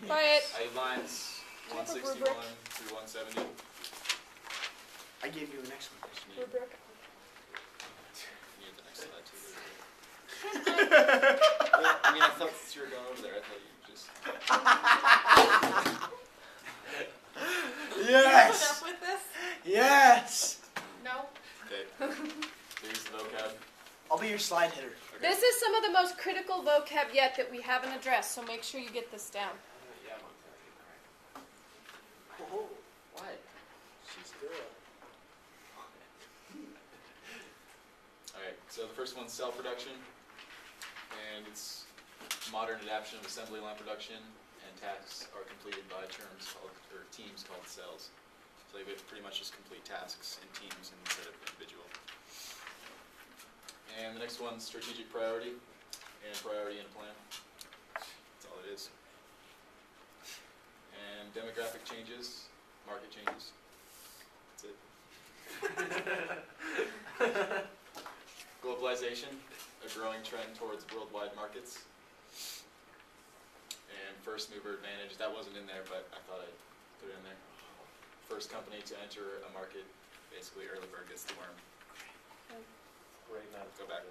Quiet. Lines 161 through 170. I gave you an explanation. Rubric. You need the next slide too. Well, I mean, I thought since you were going over there, I thought you just. Yes! Put up with this? Yes! No. Okay. Here's the vocab. I'll be your slide hitter. Okay. This is some of the most critical vocab yet that we haven't addressed, so make sure you get this down. Oh, what? She's good. Alright, so the first one's cell production, and it's modern adaptation of assembly line production, and tasks are completed by teams called cells. So they would pretty much just complete tasks in teams instead of individual. And the next one's strategic priority, and priority in a plan. That's all it is. And demographic changes, market changes. That's it. Globalization, a growing trend towards worldwide markets. And first mover advantage, that wasn't in there, but I thought I'd put it in there. First company to enter a market, basically early bird gets the worm. Great, now Go back.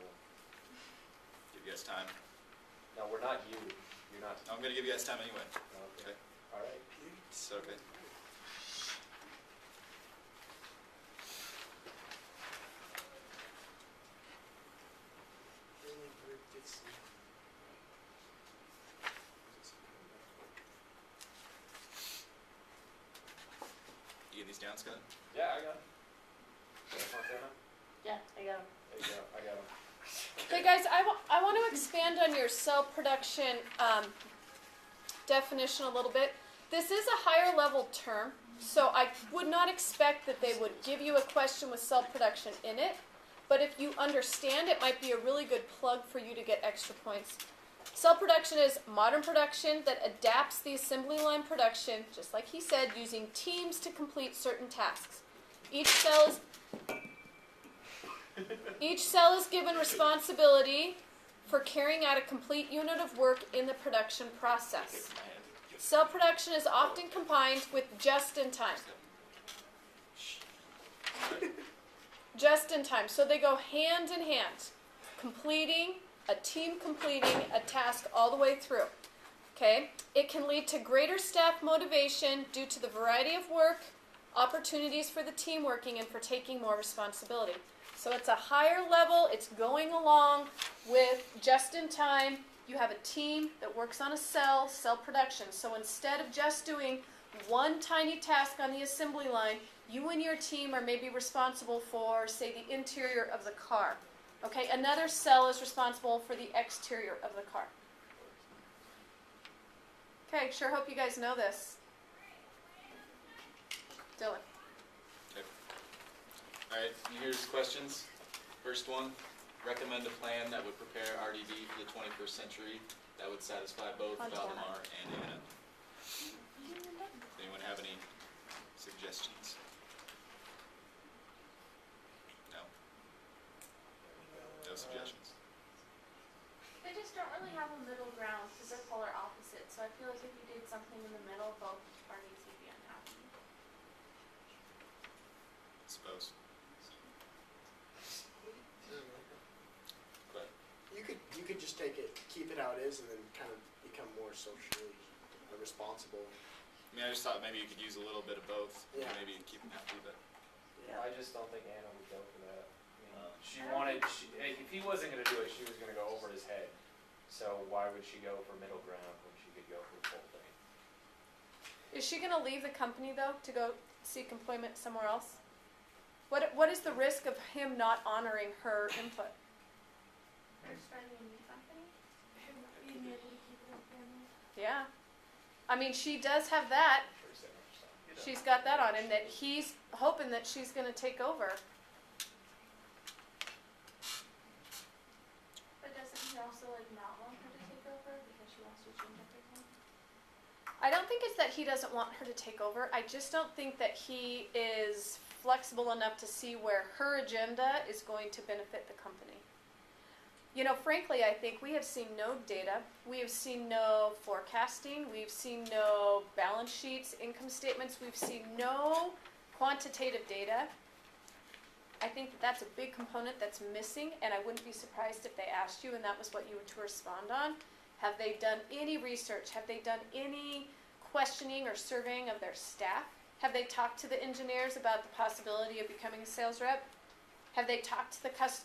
Give you guys time. No, we're not you. You're not. I'm going to give you guys time anyway. Okay. All right. It's okay. You get these down, Scott? Yeah, I got him. Montana? Yeah, I got 'em. There you go. I got him. Okay, guys, I want to expand on your cell production definition a little bit. This is a higher level term, so I would not expect that they would give you a question with cell production in it. But if you understand, it might be a really good plug for you to get extra points. Cell production is modern production that adapts the assembly line production, just like he said, using teams to complete certain tasks. Each cell is given responsibility for carrying out a complete unit of work in the production process. Cell production is often combined with just-in-time. Just-in-time. So they go hand in hand. A team completing a task all the way through. Okay? It can lead to greater staff motivation due to the variety of work, opportunities for the team working, and for taking more responsibility. So it's a higher level, it's going along with just-in-time. You have a team that works on a cell production. So instead of just doing one tiny task on the assembly line, you and your team are maybe responsible for, say, the interior of the car. Okay, another cell is responsible for the exterior of the car. Okay, sure hope you guys know this. Dylan. Alright, here's questions. First one, recommend a plan that would prepare RDB for the 21st century that would satisfy both Montana. Valdemar and Anna. Anyone have any suggestions? No? No suggestions? They just don't really have a middle ground because they're polar opposites. So I feel like if you did something in the middle, both parties would be unhappy. I suppose. But You could just keep it how it is, and then kind of become more socially responsible. I mean, I just thought maybe you could use a little bit of both. Yeah. Maybe keep them happy, but I just don't think Anna would go for that. I mean, if he wasn't going to do it, she was going to go over his head. So why would she go for middle ground when she could go for the full thing? Is she going to leave the company, though, to go seek employment somewhere else? What is the risk of him not honoring her input? Or starting a new company? Being able to keep it in family? Yeah. I mean, she does have that. She's got that on him, that he's hoping that she's going to take over. But doesn't he also not want her to take over because she wants to change everything? I don't think it's that he doesn't want her to take over. I just don't think that he is flexible enough to see where her agenda is going to benefit the company. frankly, I think we have seen no data. We have seen no forecasting. We've seen no balance sheets, income statements. We've seen no quantitative data. I think that that's a big component that's missing, and I wouldn't be surprised if they asked you and that was what you were to respond on. Have they done any research? Have they done any questioning or surveying of their staff? Have they talked to the engineers about the possibility of becoming a sales rep? Have they talked to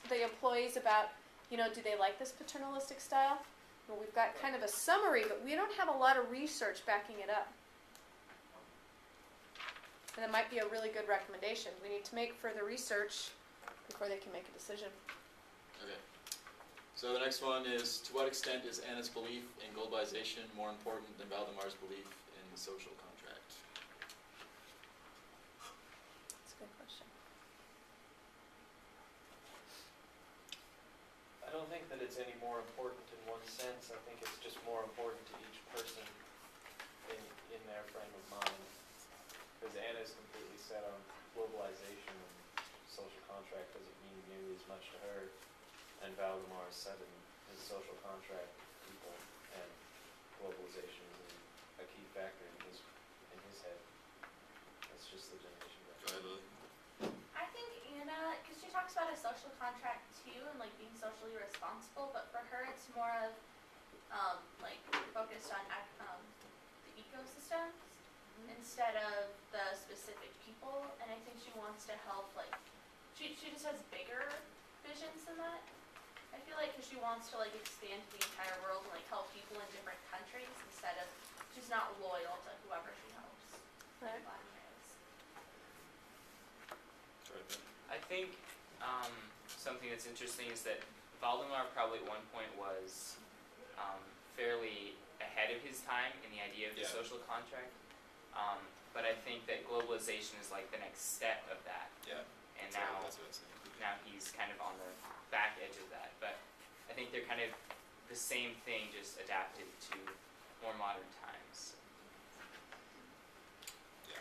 the employees about, do they like this paternalistic style? Well, we've got kind of a summary, but we don't have a lot of research backing it up. And that might be a really good recommendation. We need to make further research before they can make a decision. Okay. So the next one is, to what extent is Anna's belief in globalization more important than Valdemar's belief in the social contract? That's a good question. I don't think that it's any more important in one sense. I think it's just more important to each person in their frame of mind. Because Anna's completely set on globalization, and social contract doesn't mean nearly as much to her. And Valdemar is set in his social contract with people, and globalization is a key factor in his head. That's just the generation Go gap. ahead, Lily. I think Anna, because she talks about a social contract too, and like being socially responsible, but for her it's more of like focused on the ecosystems instead of the specific people, and I think she wants to help, like, she just has bigger visions than that. I feel like, because she wants to, like, expand to the entire world and, like, help people in different countries instead of, she's not loyal to whoever she helps. Right. In Vladimir is. Go ahead, Ben. I think something that's interesting is that Valdemar probably at one point was fairly ahead of his time in the idea of the Yeah. social contract. But I think that globalization is like the next step of that. Yeah. And Sorry, now, that's what I was saying. now he's kind of on the back edge of that. But I think they're kind of the same thing, just adapted to more modern times. Yeah.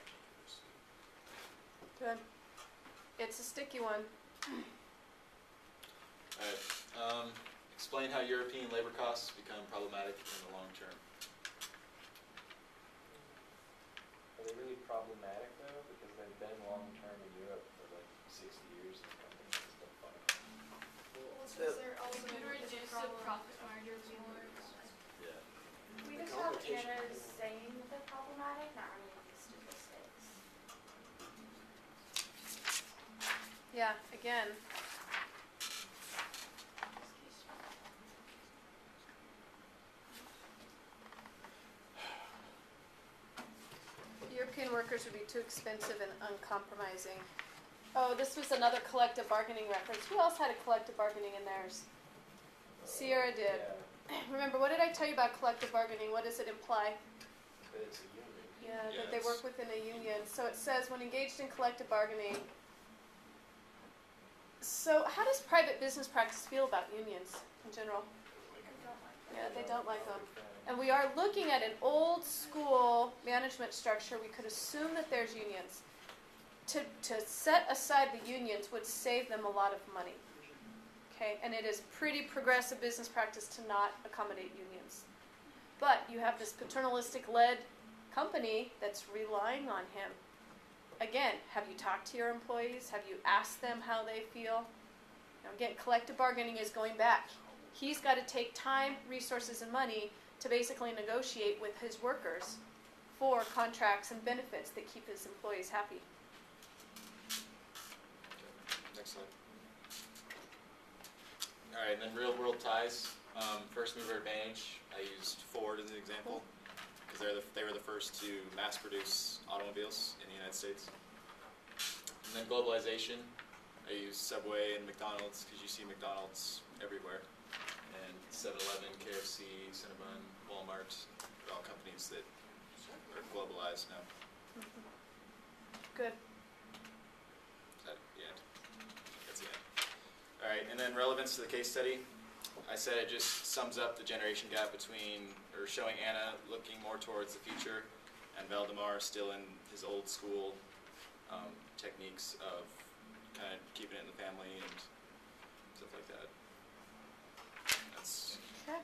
Good. It's a sticky one. Alright, explain how European labor costs become problematic in the long term. Are they really problematic though? Because they've been long-term in Europe for like 60 years and companies and stuff like that. They're also Could reduce the profit margins more. Yeah. We The just have competition. Anna's saying that they're problematic, not really the statistics. Yeah, again, European workers would be too expensive and uncompromising. Oh, this was another collective bargaining reference. Who else had a collective bargaining in theirs? Sierra did. Yeah, Remember, what did I tell you about collective bargaining? What does it imply? but it's a union. Yeah, Yeah, that they it's- work within a union. So it says when engaged in collective bargaining. So how does private business practice feel about unions in general? I don't like that. Yeah, they don't like them. Big fan. And we are looking at an old school management structure. We could assume that there's unions. To set aside the unions would save them a lot of money. Okay, and it is pretty progressive business practice to not accommodate unions. But you have this paternalistic led company that's relying on him. Again, have you talked to your employees? Have you asked them how they feel? Now, again, collective bargaining is going back. He's got to take time, resources, and money to basically negotiate with his workers for contracts and benefits that keep his employees happy. Next slide. Alright, and then real world ties. First mover advantage, I used Ford as an example, because they were the first to mass produce automobiles in the United States. And then globalization, I used Subway and McDonald's, because you see McDonald's everywhere. And 7-Eleven, KFC, Cinnabon, Walmart, they're all companies that are globalized now. Good. Is that the end? That's the end. Alright, and then relevance to the case study. I said it just sums up the generation gap between, or showing Anna looking more towards the future, and Valdemar still in his old school techniques of kind of keeping it in the family and stuff like that. Okay.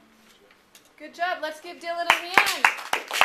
Good job. Let's give Dylan a hand.